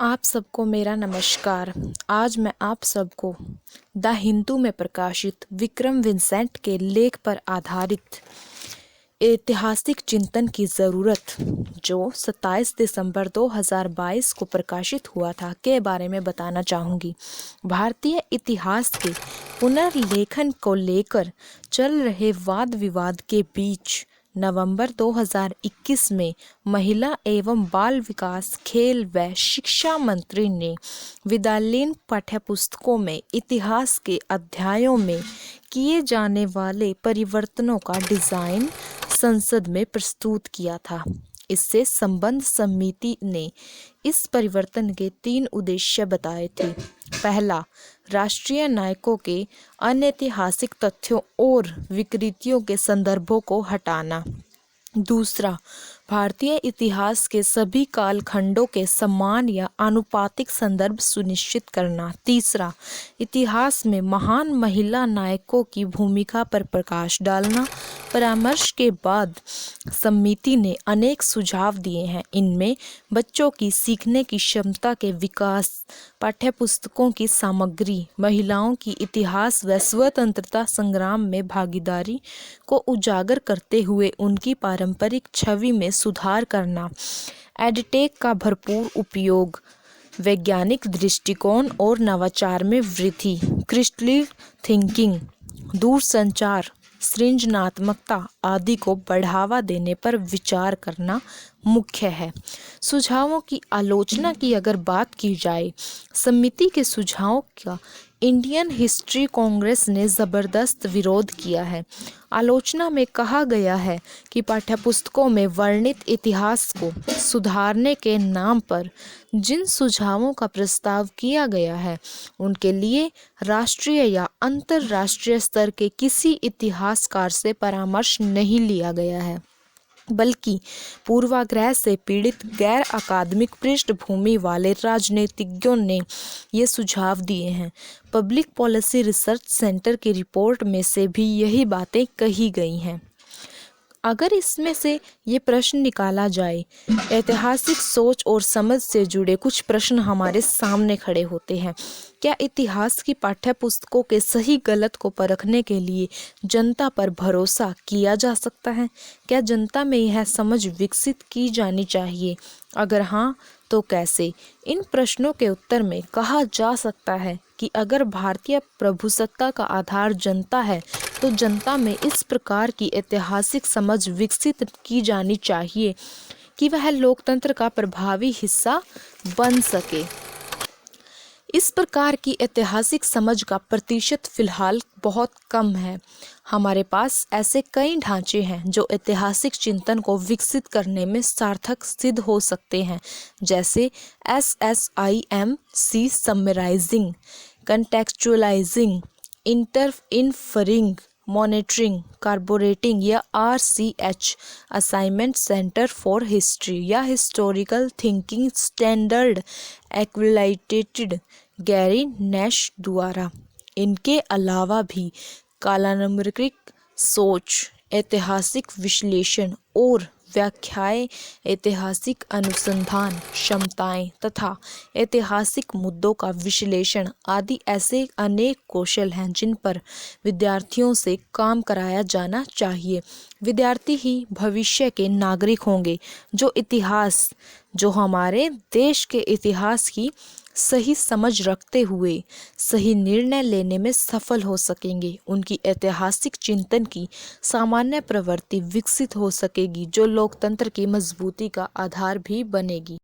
आप सबको मेरा नमस्कार। आज मैं आप सबको द हिंदू में प्रकाशित विक्रम विंसेंट के लेख पर आधारित ऐतिहासिक चिंतन की ज़रूरत, जो 27 दिसंबर 2022 को प्रकाशित हुआ था, के बारे में बताना चाहूँगी। भारतीय इतिहास के पुनर्लेखन को लेकर चल रहे वाद विवाद के बीच नवंबर 2021 में महिला एवं बाल विकास, खेल व शिक्षा मंत्री ने विद्यालयीन पाठ्यपुस्तकों में इतिहास के अध्यायों में किए जाने वाले परिवर्तनों का डिज़ाइन संसद में प्रस्तुत किया था। इससे संबद्ध समिति ने इस परिवर्तन के 3 उद्देश्य बताए थे। पहला, राष्ट्रीय नायकों के अनैतिहासिक तथ्यों और विकृतियों के संदर्भों को हटाना। दूसरा, भारतीय इतिहास के सभी कालखंडों के समान या आनुपातिक संदर्भ सुनिश्चित करना। तीसरा, इतिहास में महान महिला नायकों की भूमिका पर प्रकाश डालना। परामर्श के बाद समिति ने अनेक सुझाव दिए हैं। इनमें बच्चों की सीखने की क्षमता के विकास, पाठ्यपुस्तकों की सामग्री, महिलाओं की इतिहास व स्वतंत्रता संग्राम में भागीदारी को उजागर करते हुए उनकी पारंपरिक छवि में सुधार करना, एडटेक का भरपूर उपयोग, वैज्ञानिक दृष्टिकोण और नवाचार में वृद्धि, क्रिटिकल थिंकिंग, दूरसंचार, सृजनात्मकता आदि को बढ़ावा देने पर विचार करना मुख्य है। सुझावों की आलोचना की अगर बात की जाए, समिति के सुझावों का इंडियन हिस्ट्री कांग्रेस ने ज़बरदस्त विरोध किया है। आलोचना में कहा गया है कि पाठ्यपुस्तकों में वर्णित इतिहास को सुधारने के नाम पर जिन सुझावों का प्रस्ताव किया गया है, उनके लिए राष्ट्रीय या अंतर्राष्ट्रीय स्तर के किसी इतिहासकार से परामर्श नहीं लिया गया है, बल्कि पूर्वाग्रह से पीड़ित गैर अकादमिक पृष्ठभूमि वाले राजनीतिज्ञों ने ये सुझाव दिए हैं। पब्लिक पॉलिसी रिसर्च सेंटर की रिपोर्ट में से भी यही बातें कही गई हैं। अगर इसमें से ये प्रश्न निकाला जाए, ऐतिहासिक सोच और समझ से जुड़े कुछ प्रश्न हमारे सामने खड़े होते हैं। क्या इतिहास की पाठ्यपुस्तकों के सही गलत को परखने के लिए जनता पर भरोसा किया जा सकता है? क्या जनता में यह समझ विकसित की जानी चाहिए? अगर हाँ, तो कैसे? इन प्रश्नों के उत्तर में कहा जा सकता है कि अगर भारतीय प्रभुसत्ता का आधार जनता है, तो जनता में इस प्रकार की ऐतिहासिक समझ विकसित की जानी चाहिए कि वह लोकतंत्र का प्रभावी हिस्सा बन सके। इस प्रकार की ऐतिहासिक समझ का प्रतिशत फिलहाल बहुत कम है। हमारे पास ऐसे कई ढांचे हैं जो ऐतिहासिक चिंतन को विकसित करने में सार्थक सिद्ध हो सकते हैं, जैसे SSIMC summarising, contextualising, inferring, monitoring, corroborating या RCH assignment centre for history या हिस्टोरिकल थिंकिंग स्टैंडर्ड एक्विलाइटेड गैरी नैश द्वारा। इनके अलावा भी कालानुक्रमिक सोच, ऐतिहासिक विश्लेषण और व्याख्याएं, ऐतिहासिक अनुसंधान क्षमताएं तथा ऐतिहासिक मुद्दों का विश्लेषण आदि ऐसे अनेक कौशल हैं जिन पर विद्यार्थियों से काम कराया जाना चाहिए। विद्यार्थी ही भविष्य के नागरिक होंगे जो हमारे देश के इतिहास की सही समझ रखते हुए सही निर्णय लेने में सफल हो सकेंगे। उनकी ऐतिहासिक चिंतन की सामान्य प्रवृत्ति विकसित हो सकेगी, जो लोकतंत्र की मजबूती का आधार भी बनेगी।